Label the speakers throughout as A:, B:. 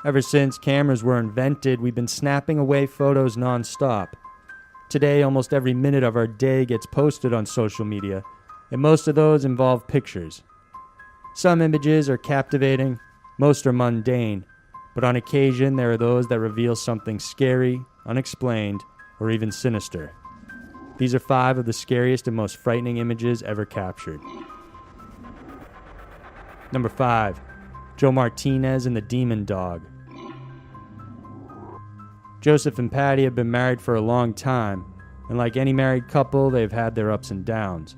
A: Ever since cameras were invented, we've been snapping away photos non-stop. Today, almost every minute of our day gets posted on social media, and most of those involve pictures. Some images are captivating, most are mundane, but on occasion there are those that reveal something scary, unexplained, or even sinister. These are 5 of the scariest and most frightening images ever captured. Number 5. Joe Martinez and the Demon Dog. Joseph and Patty have been married for a long time, and like any married couple, they've had their ups and downs.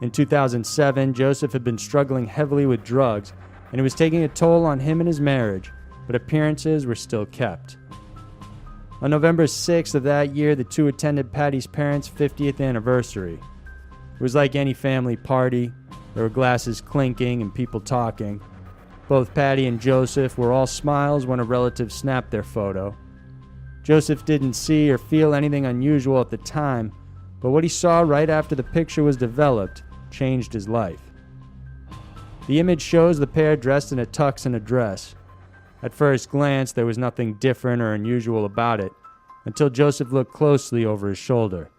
A: In 2007, Joseph had been struggling heavily with drugs, and it was taking a toll on him and his marriage, but appearances were still kept. On November 6th of that year, the two attended Patty's parents' 50th anniversary. It was like any family party. There were glasses clinking and people talking. Both Patty and Joseph were all smiles when a relative snapped their photo. Joseph didn't see or feel anything unusual at the time, but what he saw right after the picture was developed changed his life. The image shows the pair dressed in a tux and a dress. At first glance, there was nothing different or unusual about it, until Joseph looked closely over his shoulder.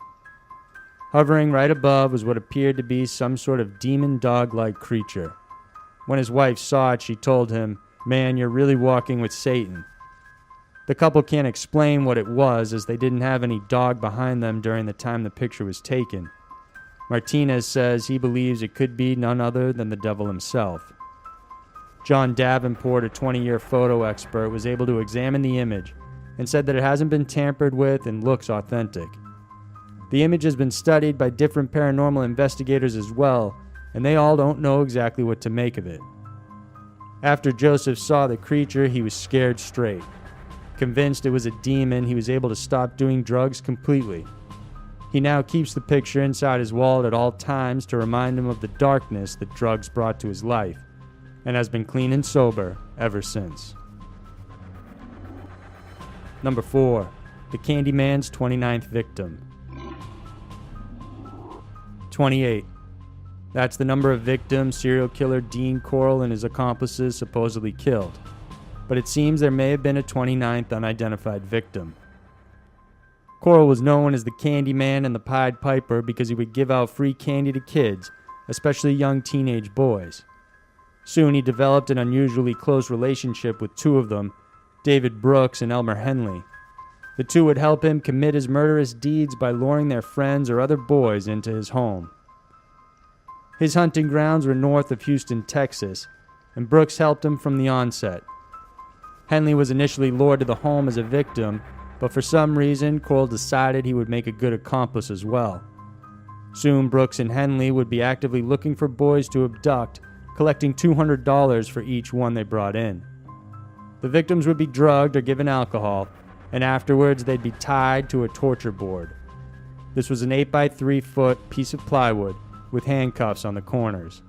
A: Hovering right above was what appeared to be some sort of demon dog-like creature. When his wife saw it, she told him, "Man, you're really walking with Satan." The couple can't explain what it was, as they didn't have any dog behind them during the time the picture was taken. Martinez says he believes it could be none other than the devil himself. John Davenport, a 20-year photo expert, was able to examine the image and said that it hasn't been tampered with and looks authentic. The image has been studied by different paranormal investigators as well, and they all don't know exactly what to make of it. After Joseph saw the creature, he was scared straight. Convinced it was a demon, he was able to stop doing drugs completely. He now keeps the picture inside his wallet at all times to remind him of the darkness that drugs brought to his life, and has been clean and sober ever since. Number 4. The Candyman's 29th victim. 28. That's the number of victims serial killer Dean Corll and his accomplices supposedly killed. But it seems there may have been a 29th unidentified victim. Corll was known as the Candyman and the Pied Piper because he would give out free candy to kids, especially young teenage boys. Soon he developed an unusually close relationship with 2 of them, David Brooks and Elmer Henley. The 2 would help him commit his murderous deeds by luring their friends or other boys into his home. His hunting grounds were north of Houston, Texas, and Brooks helped him from the onset. Henley was initially lured to the home as a victim, but for some reason, Corll decided he would make a good accomplice as well. Soon, Brooks and Henley would be actively looking for boys to abduct, collecting $200 for each one they brought in. The victims would be drugged or given alcohol, and afterwards they'd be tied to a torture board. This was an 8x3-foot piece of plywood with handcuffs on the corners.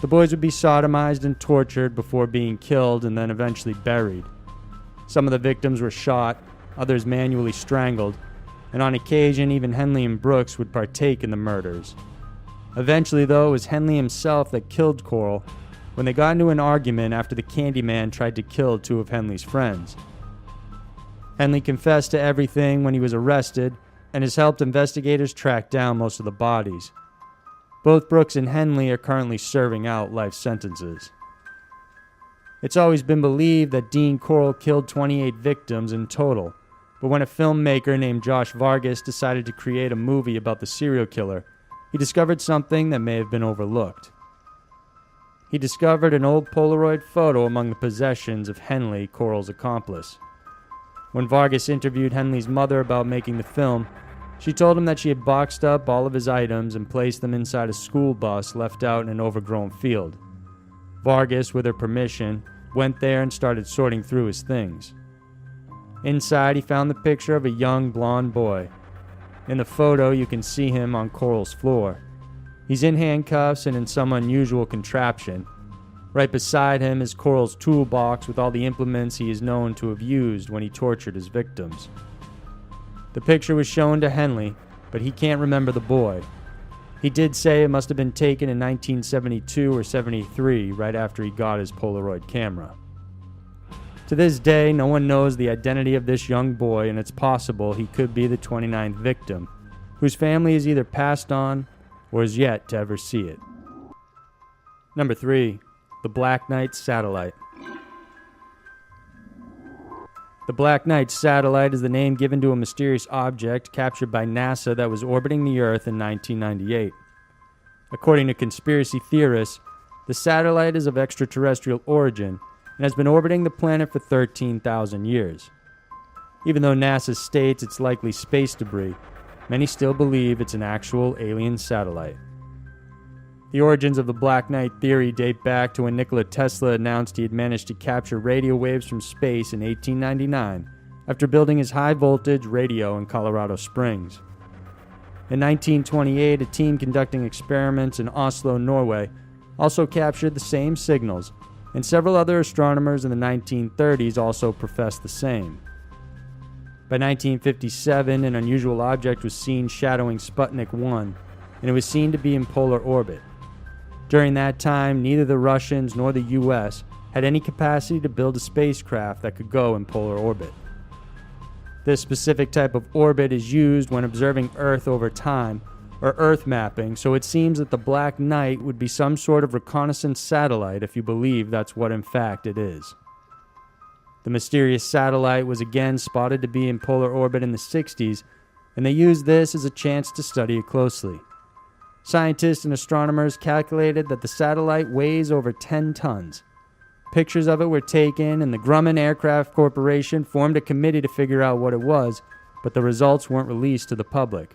A: The boys would be sodomized and tortured before being killed and then eventually buried. Some of the victims were shot, others manually strangled, and on occasion even Henley and Brooks would partake in the murders. Eventually, though, it was Henley himself that killed Corll when they got into an argument after the Candyman tried to kill 2 of Henley's friends. Henley confessed to everything when he was arrested and has helped investigators track down most of the bodies. Both Brooks and Henley are currently serving out life sentences. It's always been believed that Dean Corll killed 28 victims in total, but when a filmmaker named Josh Vargas decided to create a movie about the serial killer, he discovered something that may have been overlooked. He discovered an old Polaroid photo among the possessions of Henley, Corll's accomplice. When Vargas interviewed Henley's mother about making the film, she told him that she had boxed up all of his items and placed them inside a school bus left out in an overgrown field. Vargas, with her permission, went there and started sorting through his things. Inside, he found the picture of a young blonde boy. In the photo, you can see him on Corll's floor. He's in handcuffs and in some unusual contraption. Right beside him is Corll's toolbox with all the implements he is known to have used when he tortured his victims. The picture was shown to Henley, but he can't remember the boy. He did say it must have been taken in 1972 or 73, right after he got his Polaroid camera. To this day, no one knows the identity of this young boy, and it's possible he could be the 29th victim, whose family is either passed on or is yet to ever see it. Number 3. The Black Knight Satellite. The Black Knight Satellite is the name given to a mysterious object captured by NASA that was orbiting the Earth in 1998. According to conspiracy theorists, the satellite is of extraterrestrial origin and has been orbiting the planet for 13,000 years. Even though NASA states it's likely space debris, many still believe it's an actual alien satellite. The origins of the Black Knight theory date back to when Nikola Tesla announced he had managed to capture radio waves from space in 1899 after building his high-voltage radio in Colorado Springs. In 1928, a team conducting experiments in Oslo, Norway, also captured the same signals, and several other astronomers in the 1930s also professed the same. By 1957, an unusual object was seen shadowing Sputnik 1, and it was seen to be in polar orbit. During that time, neither the Russians nor the US had any capacity to build a spacecraft that could go in polar orbit. This specific type of orbit is used when observing Earth over time, or Earth mapping, so it seems that the Black Knight would be some sort of reconnaissance satellite if you believe that's what in fact it is. The mysterious satellite was again spotted to be in polar orbit in the 60s, and they used this as a chance to study it closely. Scientists and astronomers calculated that the satellite weighs over 10 tons. Pictures of it were taken, and the Grumman Aircraft Corporation formed a committee to figure out what it was, but the results weren't released to the public.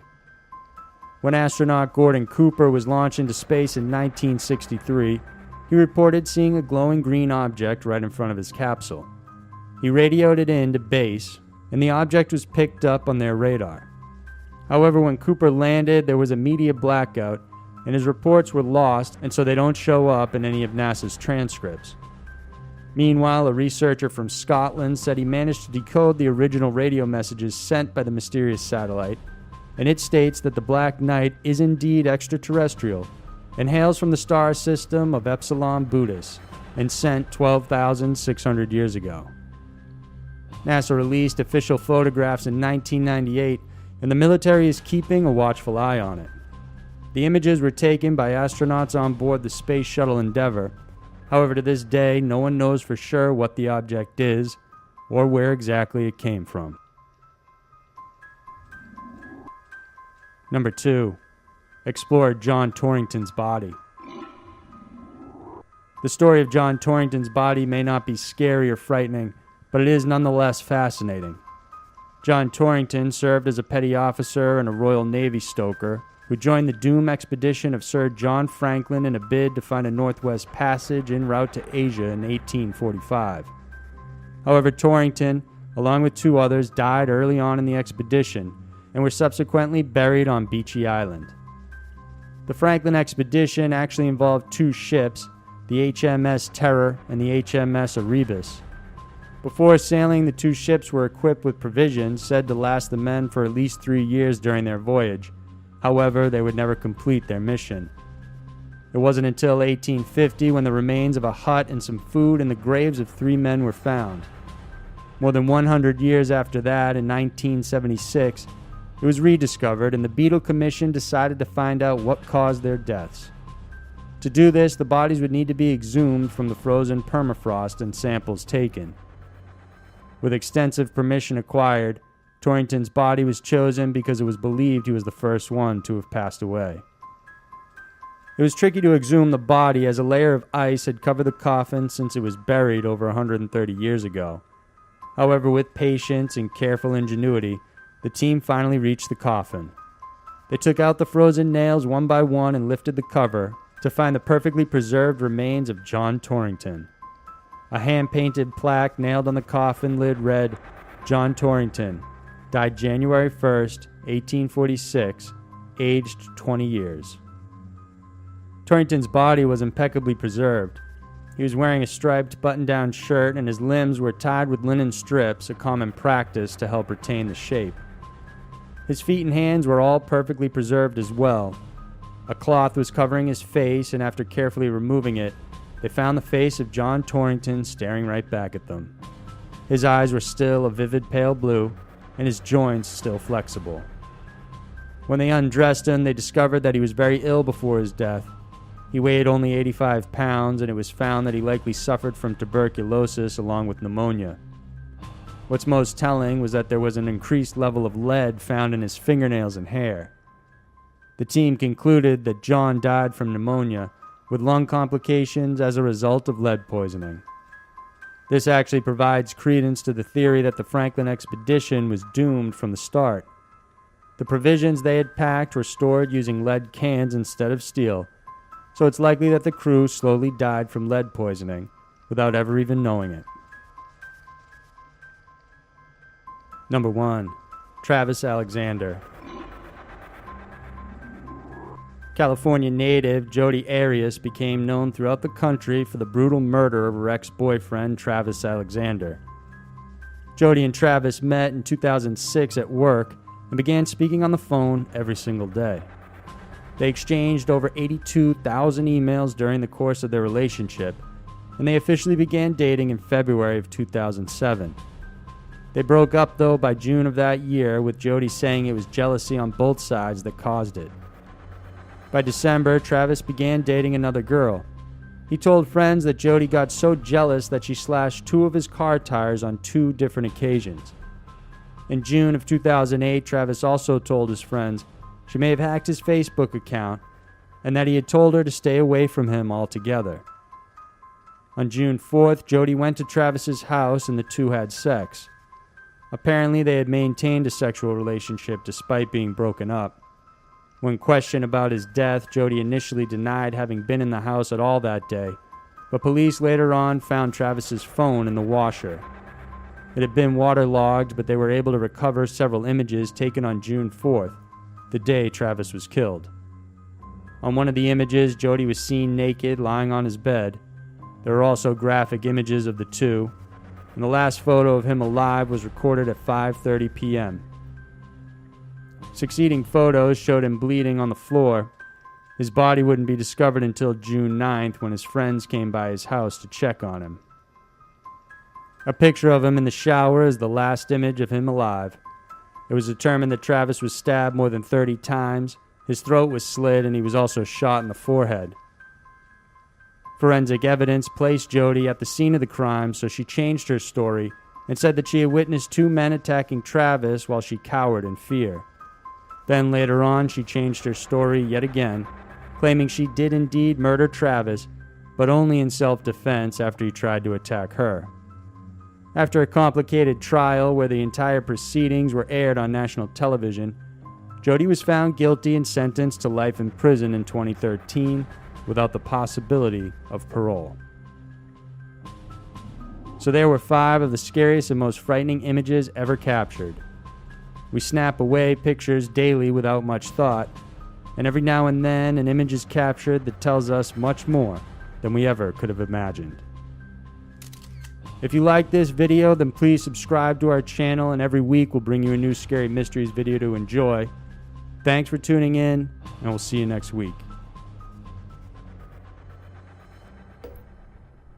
A: When astronaut Gordon Cooper was launched into space in 1963, he reported seeing a glowing green object right in front of his capsule. He radioed it in to base, and the object was picked up on their radar. However, when Cooper landed, there was a media blackout, and his reports were lost, and so they don't show up in any of NASA's transcripts. Meanwhile, a researcher from Scotland said he managed to decode the original radio messages sent by the mysterious satellite, and it states that the Black Knight is indeed extraterrestrial and hails from the star system of Epsilon Boötis and sent 12,600 years ago. NASA released official photographs in 1998, and the military is keeping a watchful eye on it. The images were taken by astronauts on board the Space Shuttle Endeavour. However, to this day, no one knows for sure what the object is or where exactly it came from. Number 2. Explore John Torrington's body. The story of John Torrington's body may not be scary or frightening, but it is nonetheless fascinating. John Torrington served as a petty officer and a Royal Navy stoker who joined the doomed expedition of Sir John Franklin in a bid to find a Northwest Passage en route to Asia in 1845. However, Torrington, along with 2 others, died early on in the expedition and were subsequently buried on Beechey Island. The Franklin expedition actually involved 2 ships, the HMS Terror and the HMS Erebus. Before sailing, the 2 ships were equipped with provisions said to last the men for at least 3 years during their voyage. However, they would never complete their mission. It wasn't until 1850 when the remains of a hut and some food and the graves of 3 men were found. More than 100 years after that, in 1976, it was rediscovered, and the Beadle Commission decided to find out what caused their deaths. To do this, the bodies would need to be exhumed from the frozen permafrost and samples taken. With extensive permission acquired, Torrington's body was chosen because it was believed he was the first one to have passed away. It was tricky to exhume the body as a layer of ice had covered the coffin since it was buried over 130 years ago. However, with patience and careful ingenuity, the team finally reached the coffin. They took out the frozen nails one by one and lifted the cover to find the perfectly preserved remains of John Torrington. A hand-painted plaque nailed on the coffin lid read, "John Torrington, died January 1st, 1846, aged 20 years." Torrington's body was impeccably preserved. He was wearing a striped button-down shirt, and his limbs were tied with linen strips, a common practice to help retain the shape. His feet and hands were all perfectly preserved as well. A cloth was covering his face, and after carefully removing it, they found the face of John Torrington staring right back at them. His eyes were still a vivid pale blue, and his joints still flexible. When they undressed him, they discovered that he was very ill before his death. He weighed only 85 pounds, and it was found that he likely suffered from tuberculosis along with pneumonia. What's most telling was that there was an increased level of lead found in his fingernails and hair. The team concluded that John died from pneumonia with lung complications as a result of lead poisoning. This actually provides credence to the theory that the Franklin expedition was doomed from the start. The provisions they had packed were stored using lead cans instead of steel, so it's likely that the crew slowly died from lead poisoning without ever even knowing it. Number 1. Travis Alexander. California native Jodi Arias became known throughout the country for the brutal murder of her ex-boyfriend Travis Alexander. Jodi and Travis met in 2006 at work and began speaking on the phone every single day. They exchanged over 82,000 emails during the course of their relationship, and they officially began dating in February of 2007. They broke up, though, by June of that year, with Jodi saying it was jealousy on both sides that caused it. By December, Travis began dating another girl. He told friends that Jodi got so jealous that she slashed 2 of his car tires on 2 different occasions. In June of 2008, Travis also told his friends she may have hacked his Facebook account and that he had told her to stay away from him altogether. On June 4th, Jodi went to Travis's house and the two had sex. Apparently, they had maintained a sexual relationship despite being broken up. When questioned about his death, Jodi initially denied having been in the house at all that day, but police later on found Travis's phone in the washer. It had been waterlogged, but they were able to recover several images taken on June 4th, the day Travis was killed. On one of the images, Jodi was seen naked, lying on his bed. There were also graphic images of the two, and the last photo of him alive was recorded at 5:30 p.m. Succeeding photos showed him bleeding on the floor. His body wouldn't be discovered until June 9th when his friends came by his house to check on him. A picture of him in the shower is the last image of him alive. It was determined that Travis was stabbed more than 30 times, his throat was slit, and he was also shot in the forehead. Forensic evidence placed Jodi at the scene of the crime, so she changed her story and said that she had witnessed 2 men attacking Travis while she cowered in fear. Then later on, she changed her story yet again, claiming she did indeed murder Travis, but only in self-defense after he tried to attack her. After a complicated trial where the entire proceedings were aired on national television, Jodi was found guilty and sentenced to life in prison in 2013 without the possibility of parole. So there were 5 of the scariest and most frightening images ever captured. We snap away pictures daily without much thought, and every now and then an image is captured that tells us much more than we ever could have imagined. If you like this video, then please subscribe to our channel, and every week we'll bring you a new Scary Mysteries video to enjoy. Thanks for tuning in, and we'll see you next week.